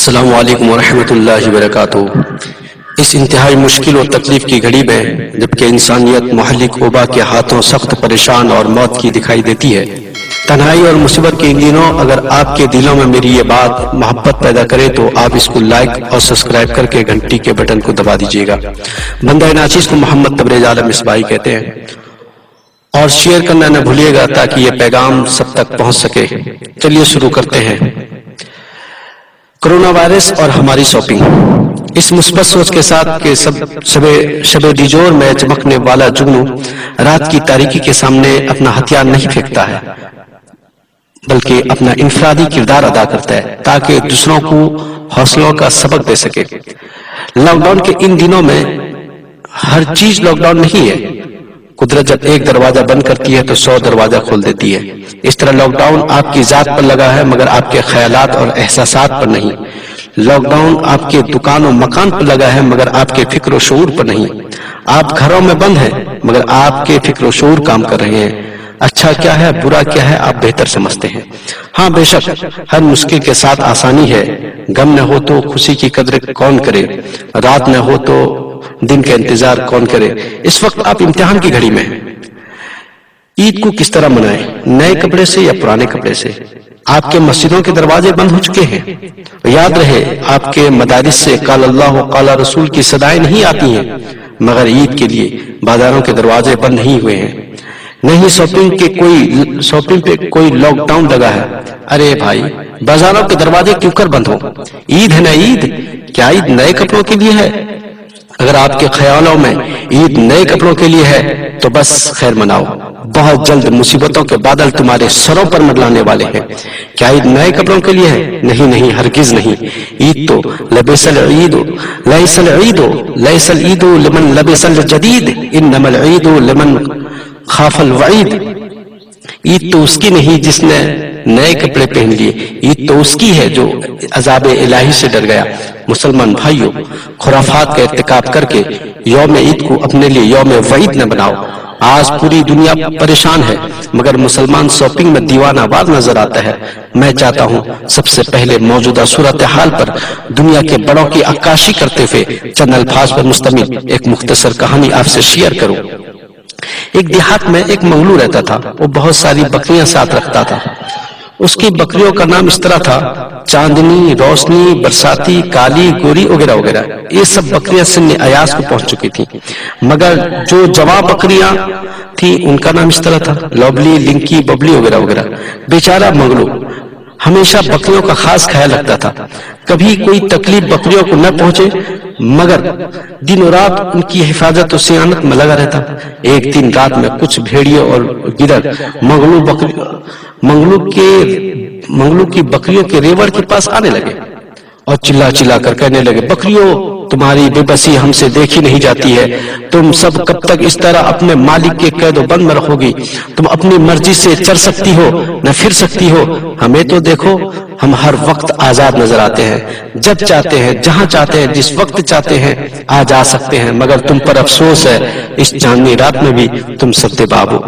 السلام علیکم ورحمۃ اللہ وبرکاتہ۔ اس انتہائی مشکل و تکلیف کی گھڑی میں جبکہ انسانیت مہلک وبا کے ہاتھوں سخت پریشان اور موت کی دکھائی دیتی ہے، تنہائی اور مصیبت کے ان دنوں اگر آپ کے دلوں میں میری یہ بات محبت پیدا کرے تو آپ اس کو لائک اور سبسکرائب کر کے گھنٹی کے بٹن کو دبا دیجیے گا۔ بندہ ناچیز کو محمد تبریز عالم مصباحی کہتے ہیں، اور شیئر کرنا نہ بھولیے گا تاکہ یہ پیغام سب تک پہنچ سکے۔ چلیے شروع کرتے ہیں۔ کرونا وائرس اور ہماری شاپنگ۔ اس مثبت سوچ کے ساتھ کہ شب دیجور میں چمکنے والا جگنو رات کی تاریکی کے سامنے اپنا ہتھیار نہیں پھینکتا ہے بلکہ اپنا انفرادی کردار ادا کرتا ہے تاکہ دوسروں کو حوصلوں کا سبق دے سکے۔ لاک ڈاؤن کے ان دنوں میں ہر چیز لاک ڈاؤن نہیں ہے۔ قدرت جب ایک دروازہ بند کرتی ہے تو 100 دروازہ کھول دیتی ہے۔ اس طرح لاک ڈاؤن آپ کی ذات پر لگا ہے مگر آپ کے خیالات اور احساسات پر نہیں۔ لاک ڈاؤن آپ کے دکان و مکان پر لگا ہے مگر آپ کے فکر و شعور پر نہیں۔ آپ گھروں میں بند ہیں مگر آپ کے فکر و شعور کام کر رہے ہیں۔ اچھا کیا ہے برا کیا ہے آپ بہتر سمجھتے ہیں۔ ہاں بے شک ہر مشکل کے ساتھ آسانی ہے۔ غم نہ ہو تو خوشی کی قدر کون کرے، رات نہ ہو تو دن کا انتظار کون کرے۔ اس وقت آپ امتحان کی گھڑی میں ہیں۔ عید کو کس طرح منائیں، نئے کپڑے سے یا پرانے کپڑے سے؟ آپ کے مسجدوں کے دروازے بند ہو چکے ہیں۔ یاد رہے آپ کے مدارس سے قال اللہ و قال رسول کی صدائیں نہیں آتی ہیں مگر عید کے لیے بازاروں کے دروازے بند نہیں ہوئے ہیں۔ نہیں شاپنگ پہ کوئی لاک ڈاؤن لگا ہے۔ ارے بھائی بازاروں کے دروازے کیوں کر بند ہو؟ عید ہے نا عید، کیا عید نئے کپڑوں کے لیے ہے؟ اگر آپ کے خیالوں میں عید نئے کپڑوں کے لیے ہے تو بس خیر مناؤ، بہت جلد مصیبتوں کے بادل تمہارے سروں پر منڈلانے والے ہیں۔ کیا عید نئے کپڑوں کے لیے ہے؟ نہیں نہیں ہرگز نہیں۔ عید تو لبس العید لیس العید لیس العید لمن لبس الجدید انما العید لمن خاف الوعید۔ عید تو اس کی نہیں جس نے نئے کپڑے پہن لیے، عید تو اس کی ہے جو عذاب الہی سے ڈر گیا۔ مسلمان بھائیوں، خرافات کا ارتکاب کر کے یوم عید کو اپنے لیے یوم وعید نہ بناؤ۔ آج پوری دنیا پریشان ہے مگر مسلمان شاپنگ میں دیوانہ وار نظر آتا ہے۔ میں چاہتا ہوں سب سے پہلے موجودہ صورتحال پر دنیا کے بڑوں کی عکاسی کرتے ہوئے چند الفاظ پر مشتمل ایک مختصر کہانی آپ سے شیئر کروں۔ ایک دیہات میں ایک منگلو رہتا تھا، وہ بہت ساری بکریاں ساتھ رکھتا تھا۔ اس کی بکریوں کا نام اس طرح تھا: چاندنی، روشنی، برساتی، کالی، گوری وغیرہ وغیرہ۔ یہ سب بکریاں سن ایاس کو پہنچ چکی تھیں مگر جو جوان بکریاں تھیں ان کا نام اس طرح تھا: لوبلی، لنکی، ببلی وغیرہ وغیرہ۔ بیچارہ منگلو ہمیشہ بکریوں کا خاص خیال رکھتا تھا، کبھی کوئی تکلیف بکریوں کو نہ پہنچے مگر دن و رات ان کی حفاظت و صیانت میں لگا رہتا۔ ایک دن رات میں کچھ بھیڑیے اور گدڑ منگلو کی بکریوں کے ریوڑ کے پاس آنے لگے اور چلا چلا کر کہنے لگے: بکریوں، تمہاری بے بسی ہم سے دیکھی نہیں جاتی ہے، تم سب کب تک اس طرح اپنے مالک کے قید و بند میں رہو گی؟ تم اپنی مرضی سے چر سکتی ہو نہ پھر سکتی ہو، ہمیں تو دیکھو، ہم ہر وقت آزاد نظر آتے ہیں، جب چاہتے ہیں، جہاں چاہتے ہیں، جس وقت چاہتے ہیں آ جا سکتے ہیں، مگر تم پر افسوس ہے اس چاندنی رات میں بھی تم سدے باب ہو۔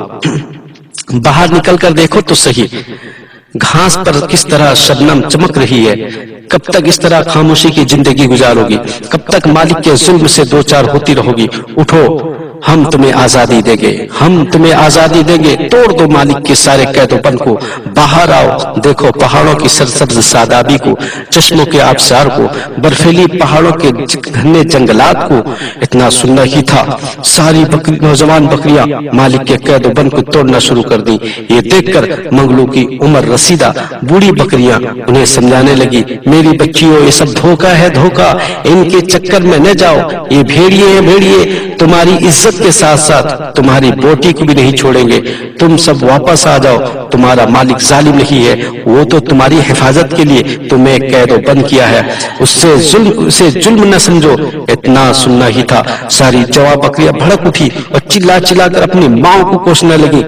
باہر نکل کر دیکھو تو صحیح، گھاس پر کس طرح شبنم چمک رہی ہے۔ کب تک اس طرح خاموشی کی زندگی گزارو گی؟ کب تک مالک کے ظلم سے دو چار ہوتی رہو گی؟ اٹھو، ہم تمہیں آزادی دیں گے، ہم تمہیں آزادی دیں گے۔ توڑ دو مالک کے سارے قید و بند کو، باہر آؤ، دیکھو پہاڑوں کی سرسبز شادابی کو، چشموں کے آبشار کو، برفیلی پہاڑوں کے گھنے جنگلات کو۔ اتنا سننا ہی تھا، ساری نوجوان بکریاں مالک کے قید و بند کو توڑنا شروع کر دی۔ یہ دیکھ کر منگلو کی عمر رسیدہ بوڑھی بکریاں انہیں سمجھانے لگی: میری بچیوں، یہ سب دھوکا ہے، دھوکا، ان کے چکر میں نہ جاؤ، یہ بھیڑیے ہیں، بھیڑیے تمہاری عزت کے ساتھ ساتھ تمہاری بوٹی کو بھی نہیں چھوڑیں گے۔ تم سب واپس آ جاؤ، تمہارا مالک ظالم نہیں ہے، وہ تو تمہاری حفاظت کے لیے تمہیں قید و بند کیا ہے، اسے ظلم نہ سمجھو۔ اتنا سننا ہی تھا، ساری جوان بکریاں بھڑک اٹھی اور چلا چلا کر اپنی ماں کو کوسنے لگی۔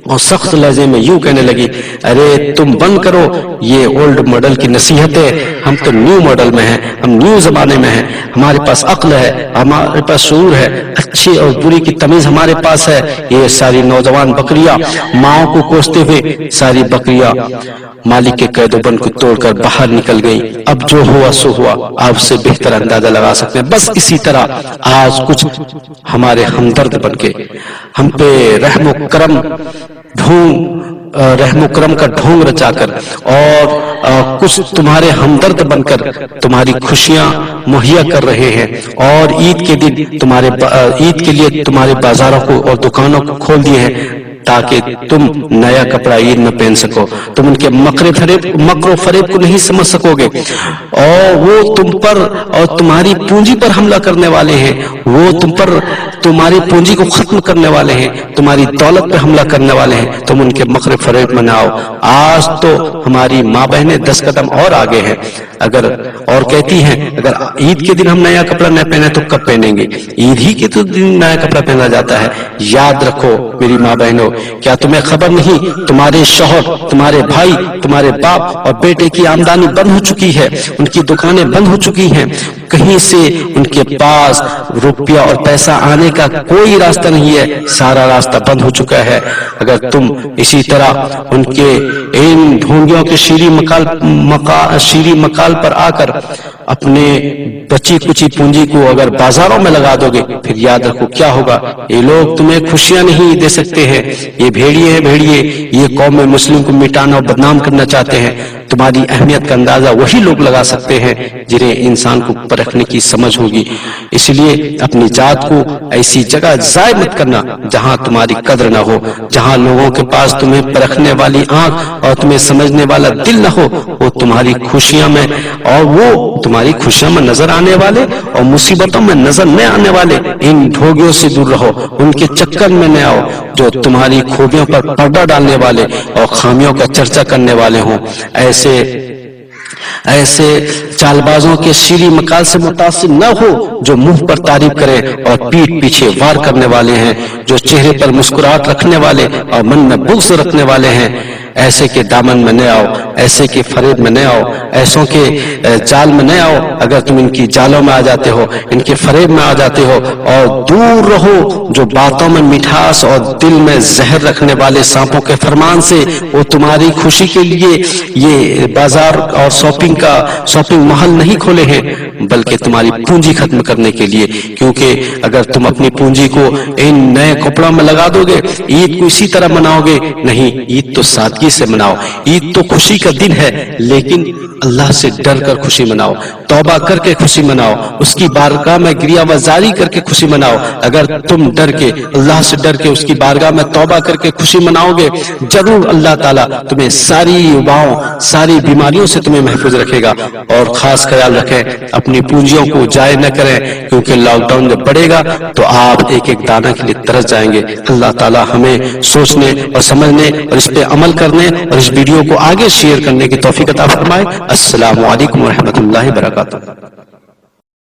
اور سخت لہجے میں یوں کہنے لگی، ارے تم بند کرو، یہ اولڈ ماڈل کی نصیحت ہے، ہم تو نیو ماڈل میں ہیں، ہم نیو زمانے میں ہیں، ہمارے پاس عقل ہے، ہمارے پاس شعور ہے، اچھی اور بری کی تمیز ہمارے پاس ہے۔ یہ ساری نوجوان بکریاں ماؤں کو کوستے ہوئے ساری بکریاں مالک کے قید و بند کو توڑ کر باہر نکل گئیں۔ اب جو ہوا سو ہوا، آپ سے بہتر اندازہ لگا سکتے ہیں۔ بس اسی طرح آج کچھ ہمارے ہمدرد بن کے ہم پہ رحم و کرم کا ڈھونگ رچا کر، اور کچھ تمہارے ہمدرد بن کر تمہاری خوشیاں مہیا کر رہے ہیں، اور عید کے دن عید کے لیے تمہارے بازاروں کو اور دکانوں کو کھول دیے ہیں تاکہ تم نیا کپڑا عید میں پہن سکو۔ تم ان کے مکر و فریب کو نہیں سمجھ سکو گے، اور وہ تم پر اور تمہاری پونجی پر حملہ کرنے والے ہیں، وہ تم پر تمہاری پونجی کو ختم کرنے والے ہیں، تمہاری دولت پہ حملہ کرنے والے ہیں۔ تم ان کے مکر و فریب میں نہ آؤ۔ آج تو ہماری ماں بہنیں 10 قدم اور آگے ہیں، اور کہتی ہیں اگر عید کے دن ہم نیا کپڑا نہ پہنے تو کب پہنیں گے؟ عید ہی کے دن نیا کپڑا پہنا جاتا ہے۔ یاد رکھو میری ماں بہنوں، کیا تمہیں خبر نہیں تمہارے شوہر، تمہارے بھائی، تمہارے باپ اور بیٹے کی آمدنی بند ہو چکی ہے، ان کی دکانیں بند ہو چکی ہیں، کہیں سے ان کے پاس روپیہ اور پیسہ آنے کا کوئی راستہ نہیں ہے، سارا راستہ بند ہو چکا ہے۔ اگر تم اسی طرح ان کے ان ڈھونگیوں کے شیریں مکال پر آ کر اپنے بچی کچی پونجی کو اگر بازاروں میں لگا دو گے، پھر یاد رکھو کیا ہوگا۔ یہ لوگ تمہیں خوشیاں نہیں دے سکتے ہیں، یہ بھیڑیے یہ قوم مسلم کو مٹانا اور بدنام کرنا چاہتے ہیں۔ تمہاری اہمیت کا اندازہ وہی لوگ لگا سکتے ہیں جنہیں انسان کو پرکھنے کی سمجھ ہوگی۔ اس لیے اپنی ذات کو ایسی جگہ ضائع مت کرنا جہاں تمہاری قدر نہ ہو، جہاں لوگوں کے پاس تمہیں پرکھنے والی آنکھ اور تمہیں سمجھنے والا دل نہ ہو۔ وہ تمہاری خوشیاں میں نظر آنے والے اور مصیبتوں میں نظر نہ آنے والے ان ڈھوگیوں سے دور رہو، ان کے چکر میں نہ آؤ جو تمہاری خوبیوں پر پردہ ڈالنے والے اور خامیوں کا چرچا کرنے والے ہوں۔ ایسے چال بازوں کے شیریں مکال سے متاثر نہ ہو جو منہ پر تعریف کرے اور پیٹھ پیچھے وار کرنے والے ہیں، جو چہرے پر مسکراہٹ رکھنے والے اور من میں بغض رکھنے والے ہیں۔ ایسے کے دامن میں نہ آؤ، ایسے کے فریب میں نہ آؤ، ایسوں کے جال میں نہ آؤ۔ اگر تم ان کی جالوں میں آ جاتے ہو، ان کے فریب میں آ جاتے ہو، اور دور رہو جو باتوں میں مٹھاس اور دل میں زہر رکھنے والے سانپوں کے فرمان سے۔ وہ تمہاری خوشی کے لیے یہ بازار اور شاپنگ محل نہیں کھولے ہیں، بلکہ تمہاری پونجی ختم کرنے کے لیے۔ کیونکہ اگر تم اپنی پونجی کو ان نئے کپڑوں میں لگا دو گے، عید کو اسی طرح مناؤ گے؟ نہیں، عید تو سادگی سے مناؤ، عید تو خوشی کا دن ہے، لیکن اللہ سے ڈر کر خوشی مناؤ، توبہ کر کے خوشی مناؤ، اس کی بارگاہ میں گریہ وزاری کر کے خوشی مناؤ۔ اگر تم اللہ سے ڈر کے اس کی بارگاہ میں توبہ کر کے خوشی مناؤ گے، ضرور اللہ تعالیٰ تمہیں ساری وباؤں، ساری بیماریوں سے تمہیں محفوظ رکھے گا۔ اور خاص خیال رکھیں اپنی پونجیوں کو ضائع نہ کریں، کیونکہ لاک ڈاؤن جب بڑھے گا تو آپ ایک ایک دانہ کے لیے ترس جائیں گے۔ اللہ تعالیٰ ہمیں سوچنے اور سمجھنے اور اس پہ عمل کرنے اور اس ویڈیو کو آگے شیئر کرنے کی توفیق عطا فرمائے۔ السلام علیکم ورحمۃ اللہ وبرکاتہ۔